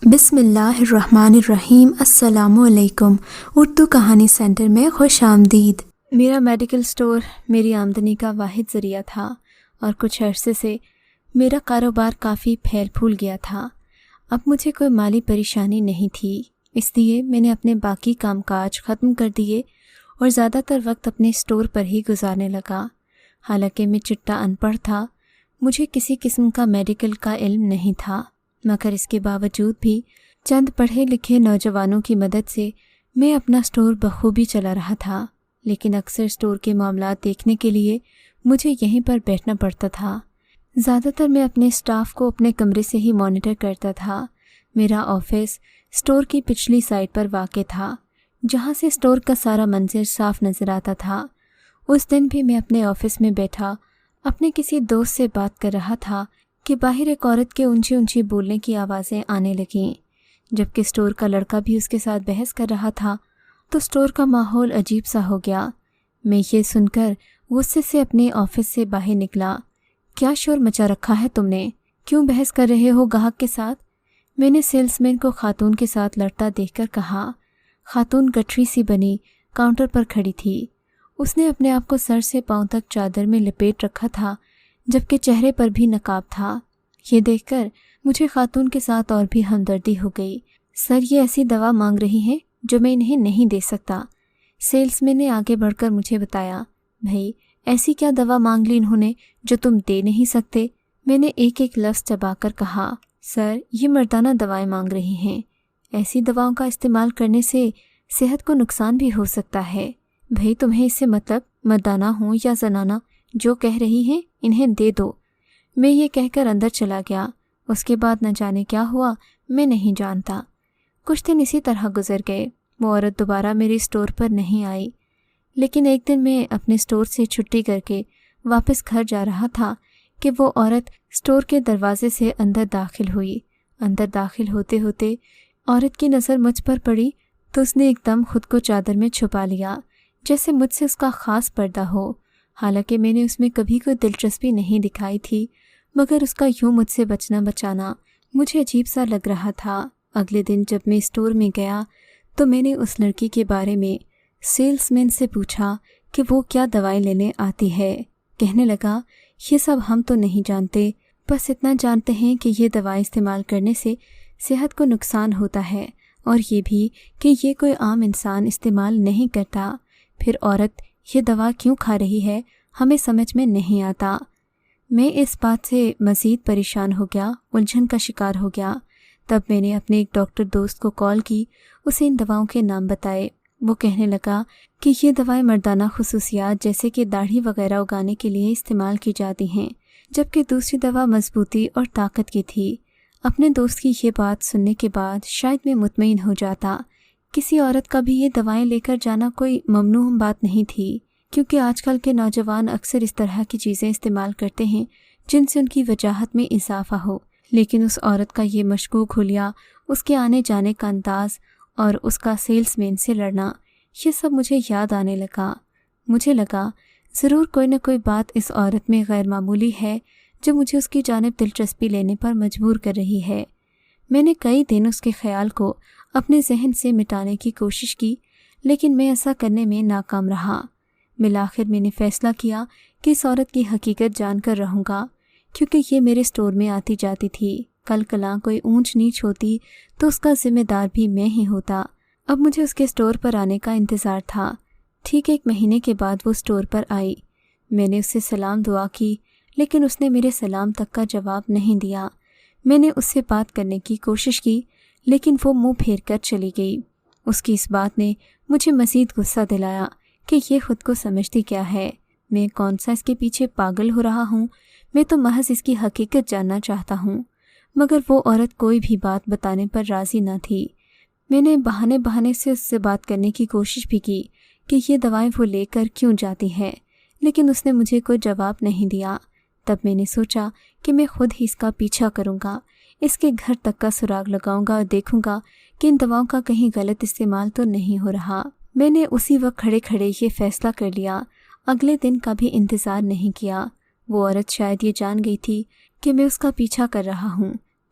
بسم اللہ الرحمن الرحیم۔ السلام علیکم۔ اردو کہانی سینٹر میں خوش آمدید۔ میرا میڈیکل سٹور میری آمدنی کا واحد ذریعہ تھا اور کچھ عرصے سے میرا کاروبار کافی پھیل پھول گیا تھا۔ اب مجھے کوئی مالی پریشانی نہیں تھی، اس لیے میں نے اپنے باقی کام کاج ختم کر دیے اور زیادہ تر وقت اپنے سٹور پر ہی گزارنے لگا۔ حالانکہ میں چٹا ان پڑھ تھا، مجھے کسی قسم کا میڈیکل کا علم نہیں تھا، مگر اس کے باوجود بھی چند پڑھے لکھے نوجوانوں کی مدد سے میں اپنا سٹور بخوبی چلا رہا تھا۔ لیکن اکثر سٹور کے معاملات دیکھنے کے لیے مجھے یہیں پر بیٹھنا پڑتا تھا۔ زیادہ تر میں اپنے سٹاف کو اپنے کمرے سے ہی مانیٹر کرتا تھا۔ میرا آفس سٹور کی پچھلی سائڈ پر واقع تھا، جہاں سے سٹور کا سارا منظر صاف نظر آتا تھا۔ اس دن بھی میں اپنے آفس میں بیٹھا اپنے کسی دوست سے بات کر رہا تھا کہ باہر ایک عورت کے اونچی اونچی بولنے کی آوازیں آنے لگیں۔ جبکہ سٹور کا لڑکا بھی اس کے ساتھ بحث کر رہا تھا تو سٹور کا ماحول عجیب سا ہو گیا۔ میں یہ سن کر غصے سے اپنے آفس سے باہر نکلا۔ کیا شور مچا رکھا ہے تم نے؟ کیوں بحث کر رہے ہو گاہک کے ساتھ؟ میں نے سیلس مین کو خاتون کے ساتھ لڑتا دیکھ کر کہا۔ خاتون گٹھری سی بنی کاؤنٹر پر کھڑی تھی۔ اس نے اپنے آپ کو سر سے پاؤں تک چادر میں لپیٹ رکھا تھا، جبکہ چہرے پر بھی نقاب تھا۔ یہ دیکھ کر مجھے خاتون کے ساتھ اور بھی ہمدردی ہو گئی۔ سر، یہ ایسی دوا مانگ رہی ہیں جو میں انہیں نہیں دے سکتا۔ سیلس مین نے آگے بڑھ کر مجھے بتایا۔ بھائی، ایسی کیا دوا مانگ لی انہوں نے جو تم دے نہیں سکتے؟ میں نے ایک ایک لفظ چبا کر کہا۔ سر، یہ مردانہ دوائیں مانگ رہی ہیں۔ ایسی دواؤں کا استعمال کرنے سے صحت کو نقصان بھی ہو سکتا ہے۔ بھائی، تمہیں اس سے مطلب مردانہ ہوں یا زنانہ، جو کہہ رہی ہیں انہیں دے دو۔ میں یہ کہہ کر اندر چلا گیا۔ اس کے بعد نہ جانے کیا ہوا، میں نہیں جانتا۔ کچھ دن اسی طرح گزر گئے۔ وہ عورت دوبارہ میری سٹور پر نہیں آئی۔ لیکن ایک دن میں اپنے سٹور سے چھٹی کر کے واپس گھر جا رہا تھا کہ وہ عورت سٹور کے دروازے سے اندر داخل ہوئی۔ اندر داخل ہوتے ہوتے عورت کی نظر مجھ پر پڑی تو اس نے ایک دم خود کو چادر میں چھپا لیا، جیسے مجھ سے اس کا خاص پردہ ہو۔ حالانکہ میں نے اس میں کبھی کوئی دلچسپی نہیں دکھائی تھی، مگر اس کا یوں مجھ سے بچانا مجھے عجیب سا لگ رہا تھا۔ اگلے دن جب میں اسٹور میں گیا تو میں نے اس لڑکی کے بارے میں سیلس مین سے پوچھا کہ وہ کیا دوائیں لینے آتی ہے۔ کہنے لگا، یہ سب ہم تو نہیں جانتے، بس اتنا جانتے ہیں کہ یہ دوائیں استعمال کرنے سے صحت کو نقصان ہوتا ہے، اور یہ بھی کہ یہ کوئی عام انسان استعمال نہیں کرتا۔ پھر عورت یہ دوا کیوں کھا رہی ہے ہمیں سمجھ میں نہیں آتا۔ میں اس بات سے مزید پریشان ہو گیا، الجھن کا شکار ہو گیا۔ تب میں نے اپنے ایک ڈاکٹر دوست کو کال کی، اسے ان دواؤں کے نام بتائے۔ وہ کہنے لگا کہ یہ دوائیں مردانہ خصوصیات جیسے کہ داڑھی وغیرہ اگانے کے لیے استعمال کی جاتی ہیں، جبکہ دوسری دوا مضبوطی اور طاقت کی تھی۔ اپنے دوست کی یہ بات سننے کے بعد شاید میں مطمئن ہو جاتا۔ کسی عورت کا بھی یہ دوائیں لے کر جانا کوئی ممنوع بات نہیں تھی، کیونکہ آج کل کے نوجوان اکثر اس طرح کی چیزیں استعمال کرتے ہیں جن سے ان کی وجاہت میں اضافہ ہو۔ لیکن اس عورت کا یہ مشکوک حلیہ، اس کے آنے جانے کا انداز اور اس کا سیلس مین سے لڑنا، یہ سب مجھے یاد آنے لگا۔ مجھے لگا ضرور کوئی نہ کوئی بات اس عورت میں غیر معمولی ہے جو مجھے اس کی جانب دلچسپی لینے پر مجبور کر رہی ہے۔ میں نے کئی دن اس کے خیال کو اپنے ذہن سے مٹانے کی کوشش کی، لیکن میں ایسا کرنے میں ناکام رہا۔ بالآخر میں نے فیصلہ کیا کہ اس عورت کی حقیقت جان کر رہوں گا، کیونکہ یہ میرے سٹور میں آتی جاتی تھی۔ کل کلاں کوئی اونچ نیچ ہوتی تو اس کا ذمہ دار بھی میں ہی ہوتا۔ اب مجھے اس کے سٹور پر آنے کا انتظار تھا۔ ٹھیک 1 مہینے کے بعد وہ سٹور پر آئی۔ میں نے اس سے سلام دعا کی، لیکن اس نے میرے سلام تک کا جواب نہیں دیا۔ میں نے اس سے بات کرنے کی کوشش کی، لیکن وہ منہ پھیر کر چلی گئی۔ اس کی اس بات نے مجھے مزید غصہ دلایا کہ یہ خود کو سمجھتی کیا ہے، میں کون سا اس کے پیچھے پاگل ہو رہا ہوں، میں تو محض اس کی حقیقت جاننا چاہتا ہوں۔ مگر وہ عورت کوئی بھی بات بتانے پر راضی نہ تھی۔ میں نے بہانے سے اس سے بات کرنے کی کوشش بھی کی کہ یہ دوائیں وہ لے کر کیوں جاتی ہے، لیکن اس نے مجھے کوئی جواب نہیں دیا۔ تب میں نے سوچا کہ میں خود ہی اس کا پیچھا کروں گا، اس کے گھر تک کا سراغ لگاؤں گا اور دیکھوں گا کہ ان دواؤں کا کہیں غلط استعمال تو نہیں ہو رہا۔ میں نے اسی وقت کھڑے کھڑے یہ فیصلہ کر لیا، اگلے دن کا بھی انتظار نہیں کیا۔ وہ عورت شاید یہ جان گئی تھی کہ میں اس کا پیچھا کر رہا ہوں،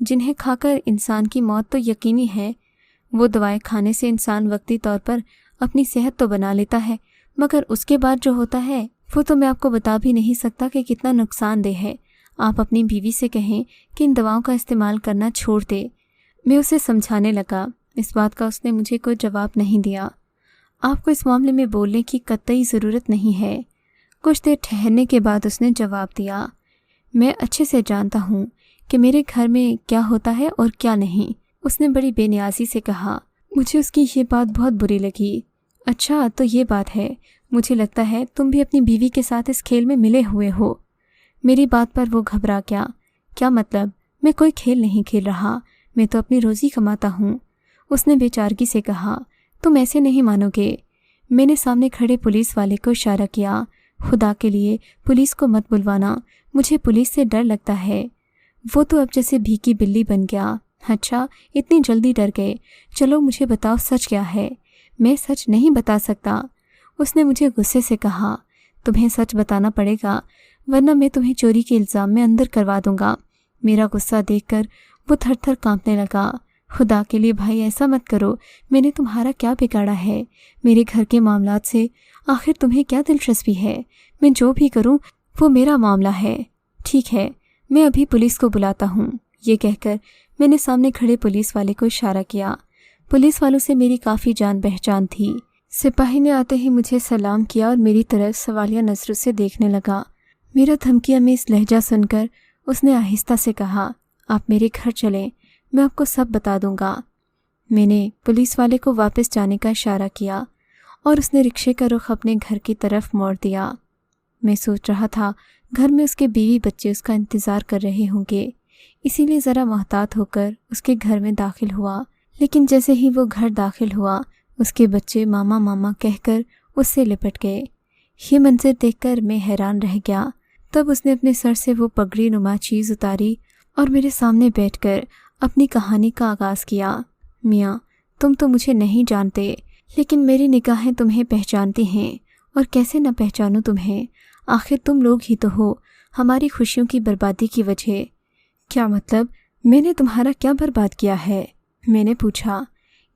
جنہیں کھا کر انسان کی موت تو یقینی ہے۔ وہ دوائیں کھانے سے انسان وقتی طور پر اپنی صحت تو بنا لیتا ہے، مگر اس کے بعد جو ہوتا ہے وہ تو میں آپ کو بتا بھی نہیں سکتا کہ کتنا نقصان دہ ہے۔ آپ اپنی بیوی سے کہیں کہ ان دواؤں کا استعمال کرنا چھوڑ دے۔ میں اسے سمجھانے لگا۔ اس بات کا اس نے مجھے کوئی جواب نہیں دیا۔ آپ کو اس معاملے میں بولنے کی قطعی ضرورت نہیں ہے۔ کچھ دیر ٹھہرنے کے بعد اس نے جواب دیا، میں اچھے سے جانتا ہوں کہ میرے گھر میں کیا ہوتا ہے اور کیا نہیں۔ اس نے بڑی بے نیازی سے کہا۔ مجھے اس کی یہ بات بہت بری لگی۔ اچھا تو یہ بات ہے، مجھے لگتا ہے تم بھی اپنی بیوی کے ساتھ اس کھیل میں ملے ہوئے ہو۔ میری بات پر وہ گھبرا گیا۔ کیا مطلب؟ میں کوئی کھیل نہیں کھیل رہا، میں تو اپنی روزی کماتا ہوں۔ اس نے بے چارگی سے کہا، تم ایسے نہیں مانو گے۔ میں نے سامنے کھڑے پولیس والے کو اشارہ کیا۔ خدا کے لیے پولیس کو مت بلوانا، مجھے پولیس سے ڈر لگتا ہے۔ وہ تو اب جیسے بھیکی بلی بن گیا۔ اچھا اتنی جلدی ڈر گئے، چلو مجھے بتاؤ سچ کیا ہے۔ میں سچ نہیں بتا سکتا، اس نے مجھے غصے سے کہا۔ تمہیں سچ بتانا پڑے گا ورنہ میں تمہیں چوری کے الزام میں اندر کروا دوں گا۔ میرا غصہ دیکھ کر وہ تھر تھر کانپنے لگا۔ خدا کے لیے بھائی ایسا مت کرو، میں نے تمہارا کیا بگاڑا ہے؟ میرے گھر کے معاملات سے آخر تمہیں کیا دلچسپی ہے؟ میں جو بھی کروں وہ میرا معاملہ ہے۔ ٹھیک ہے، میں ابھی پولیس کو بلاتا ہوں۔ یہ کہہ کر میں نے سامنے کھڑے پولیس والے کو اشارہ کیا۔ پولیس والوں سے میری کافی جان پہچان تھی۔ سپاہی نے آتے ہی مجھے سلام کیا اور میری طرف سوالیہ نظروں سے دیکھنے لگا۔ میرا دھمکیوں میں اس لہجہ سن کر اس نے آہستہ سے کہا، آپ میرے گھر چلیں، میں آپ کو سب بتا دوں گا۔ میں نے پولیس والے کو واپس جانے کا اشارہ کیا اور اس نے رکشے کا رخ اپنے گھر کی طرف موڑ دیا۔ میں سوچ رہا تھا گھر میں اس کے بیوی بچے اس کا انتظار کر رہے ہوں گے، اسی لیے ذرا محتاط ہو کر اس کے گھر میں داخل ہوا۔ لیکن جیسے ہی وہ گھر داخل ہوا، اس کے بچے ماما ماما کہہ کر اس سے لپٹ گئے۔ یہ منظر دیکھ کر میں حیران رہ گیا۔ تب اس نے اپنے سر سے وہ پگڑی نما چیز اتاری اور میرے سامنے بیٹھ کر اپنی کہانی کا آغاز کیا۔ میاں، تم تو مجھے نہیں جانتے، لیکن میری نگاہیں تمہیں پہچانتی ہیں، اور کیسے نہ پہچانوں تمہیں؟ آخر تم لوگ ہی تو ہو ہماری خوشیوں کی بربادی کی وجہ۔ کیا مطلب؟ میں نے تمہارا کیا برباد کیا ہے؟ میں نے پوچھا۔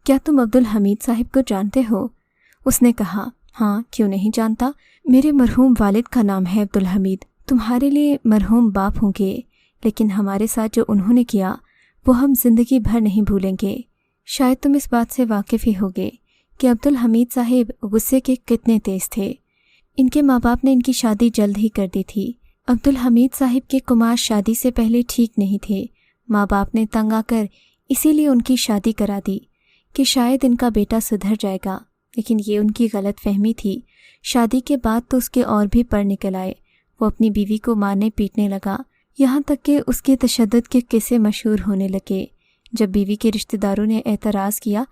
کیا تم عبدالحمید صاحب کو جانتے ہو؟ اس نے کہا، ہاں کیوں نہیں جانتا، میرے مرحوم والد کا نام ہے عبدالحمید۔ تمہارے لیے مرحوم باپ ہوں گے، لیکن ہمارے ساتھ جو انہوں نے کیا وہ ہم زندگی بھر نہیں بھولیں گے۔ شاید تم اس بات سے واقف ہی ہوگے کہ عبدالحمید صاحب غصے کے کتنے تیز تھے۔ ان کے ماں باپ نے ان کی شادی جلد ہی کر دی تھی۔ عبدالحمید صاحب کے کماش شادی سے پہلے ٹھیک نہیں تھے۔ ماں باپ نے تنگ آ کر اسی لیے ان کی شادی کرا دی کہ شاید ان کا بیٹا سدھر جائے گا، لیکن یہ ان کی غلط فہمی تھی۔ شادی کے بعد تو اس کے اور بھی پر نکل آئے۔ وہ اپنی بیوی کو مارنے پیٹنے لگا، یہاں تک کہ اس کے تشدد کے قصے مشہور ہونے لگے۔ جب بیوی کے رشتہ داروں نے اعتراض کیا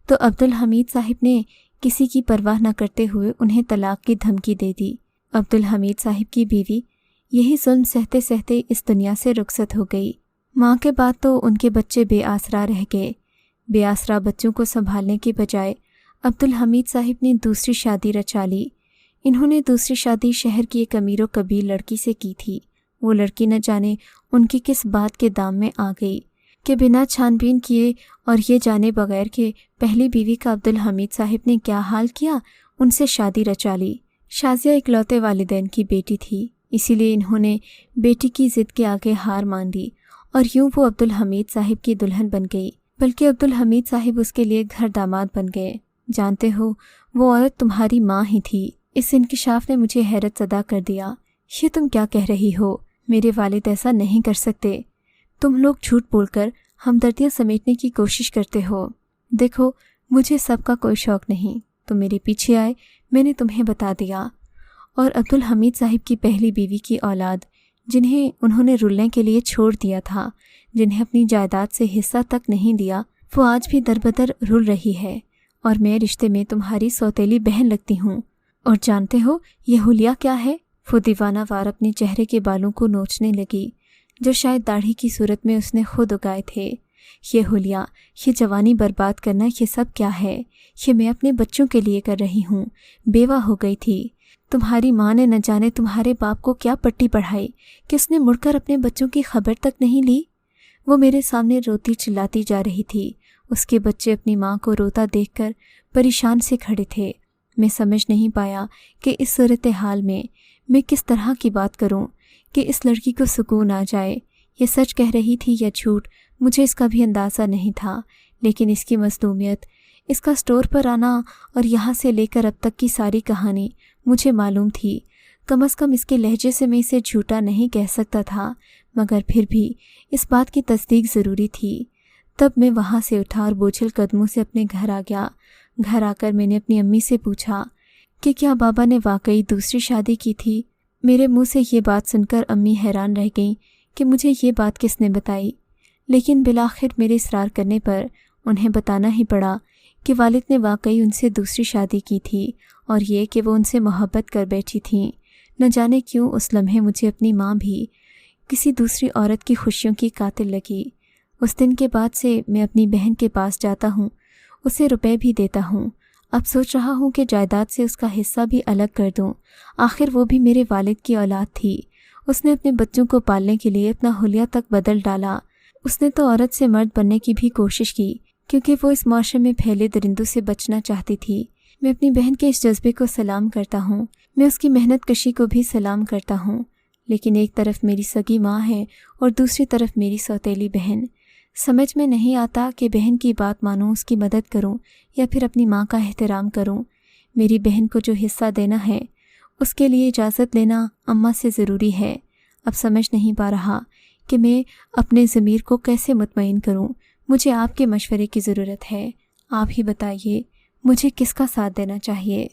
تو عبدالحمید صاحب نے کسی کی پرواہ نہ کرتے ہوئے انہیں طلاق کی دھمکی دے دی۔ عبدالحمید صاحب کی بیوی یہی ظلم سہتے سہتے اس دنیا سے رخصت ہو گئی۔ ماں کے بعد تو ان کے بچے بے آسرا رہ گئے۔ بے آسرا بچوں کو سنبھالنے کے بجائے عبدالحمید صاحب نے دوسری شادی رچا لی۔ انہوں نے دوسری شادی شہر کی ایک امیر و کبیر لڑکی سے کی تھی۔ وہ لڑکی نہ جانے ان کی کس بات کے دام میں آ گئی کہ بنا چھان بین کیے اور یہ جانے بغیر کہ پہلی بیوی کا عبدالحمید صاحب نے کیا حال کیا، ان سے شادی رچا لی۔ شازیہ اکلوتے والدین کی بیٹی تھی، اسی لیے انہوں نے بیٹی کی ضد کے آگے ہار مان دی اور یوں وہ عبدالحمید صاحب کی دلہن بن گئی، بلکہ عبدالحمید صاحب اس کے لیے گھر داماد بن گئے۔ جانتے ہو وہ عورت تمہاری ماں ہی تھی۔ اس انکشاف نے مجھے حیرت زدہ کر دیا۔ یہ تم کیا کہہ رہی ہو؟ میرے والد ایسا نہیں کر سکتے۔ تم لوگ جھوٹ بول کر ہمدردیاں سمیٹنے کی کوشش کرتے ہو۔ دیکھو مجھے سب کا کوئی شوق نہیں، تم میرے پیچھے آئے، میں نے تمہیں بتا دیا۔ اور عبدالحمید صاحب کی پہلی بیوی کی اولاد، جنہیں انہوں نے رلنے کے لیے چھوڑ دیا تھا، جنہیں اپنی جائیداد سے حصہ تک نہیں دیا، وہ آج بھی دربدر رل رہی ہے، اور میں رشتے میں تمہاری سوتیلی بہن لگتی ہوں۔ اور جانتے ہو یہ حلیہ کیا ہے؟ وہ دیوانہ وار اپنے چہرے کے بالوں کو نوچنے لگی، جو شاید داڑھی کی صورت میں اس نے خود اگائے تھے۔ یہ حلیہ، یہ جوانی برباد کرنا، یہ سب کیا ہے؟ یہ میں اپنے بچوں کے لیے کر رہی ہوں۔ بیوہ ہو گئی تھی، تمہاری ماں نے نہ جانے تمہارے باپ کو کیا پٹی پڑھائی کہ اس نے مڑ کر اپنے بچوں کی خبر تک نہیں لی۔ وہ میرے سامنے روتی چلاتی جا رہی تھی۔ اس کے بچے اپنی ماں کو روتا دیکھ کر پریشان سے کھڑے تھے۔ میں سمجھ نہیں پایا کہ اس صورتحال میں کس طرح کی بات کروں کہ اس لڑکی کو سکون آ جائے۔ یہ سچ کہہ رہی تھی یا جھوٹ، مجھے اس کا بھی اندازہ نہیں تھا، لیکن اس کی مظلومیت، اس کا اسٹور پر آنا اور یہاں سے لے کر اب تک کی ساری کہانی مجھے معلوم تھی۔ کم از کم اس کے لہجے سے میں اسے جھوٹا نہیں کہہ سکتا تھا، مگر پھر بھی اس بات کی تصدیق ضروری تھی۔ تب میں وہاں سے اٹھا اور بوجھل قدموں سے اپنے گھر آ گیا۔ گھر آ کر میں نے اپنی امی سے پوچھا کہ کیا بابا نے واقعی دوسری شادی کی تھی۔ میرے منہ سے یہ بات سن کر امی حیران رہ گئیں کہ مجھے یہ بات کس نے بتائی، لیکن بالآخر میرے اصرار کرنے پر انہیں بتانا ہی پڑا کہ والد نے واقعی ان سے دوسری شادی کی تھی، اور یہ کہ وہ ان سے محبت کر بیٹھی تھیں۔ نہ جانے کیوں اس لمحے مجھے اپنی ماں بھی کسی دوسری عورت کی خوشیوں کی قاتل لگی۔ اس دن کے بعد سے میں اپنی بہن کے پاس جاتا ہوں، اسے روپے بھی دیتا ہوں۔ اب سوچ رہا ہوں کہ جائیداد سے اس کا حصہ بھی الگ کر دوں، آخر وہ بھی میرے والد کی اولاد تھی۔ اس نے اپنے بچوں کو پالنے کے لیے اپنا حلیہ تک بدل ڈالا۔ اس نے تو عورت سے مرد بننے کی بھی کوشش کی، کیونکہ وہ اس معاشرے میں پھیلے درندوں سے بچنا چاہتی تھی۔ میں اپنی بہن کے اس جذبے کو سلام کرتا ہوں، میں اس کی محنت کشی کو بھی سلام کرتا ہوں، لیکن ایک طرف میری سگی ماں ہے اور دوسری طرف میری سوتیلی بہن۔ سمجھ میں نہیں آتا کہ بہن کی بات مانوں، اس کی مدد کروں، یا پھر اپنی ماں کا احترام کروں۔ میری بہن کو جو حصہ دینا ہے اس کے لیے اجازت لینا اماں سے ضروری ہے۔ اب سمجھ نہیں پا رہا کہ میں اپنے ضمیر کو کیسے مطمئن کروں۔ مجھے آپ کے مشورے کی ضرورت ہے۔ آپ ہی بتائیے مجھے کس کا ساتھ دینا چاہیے۔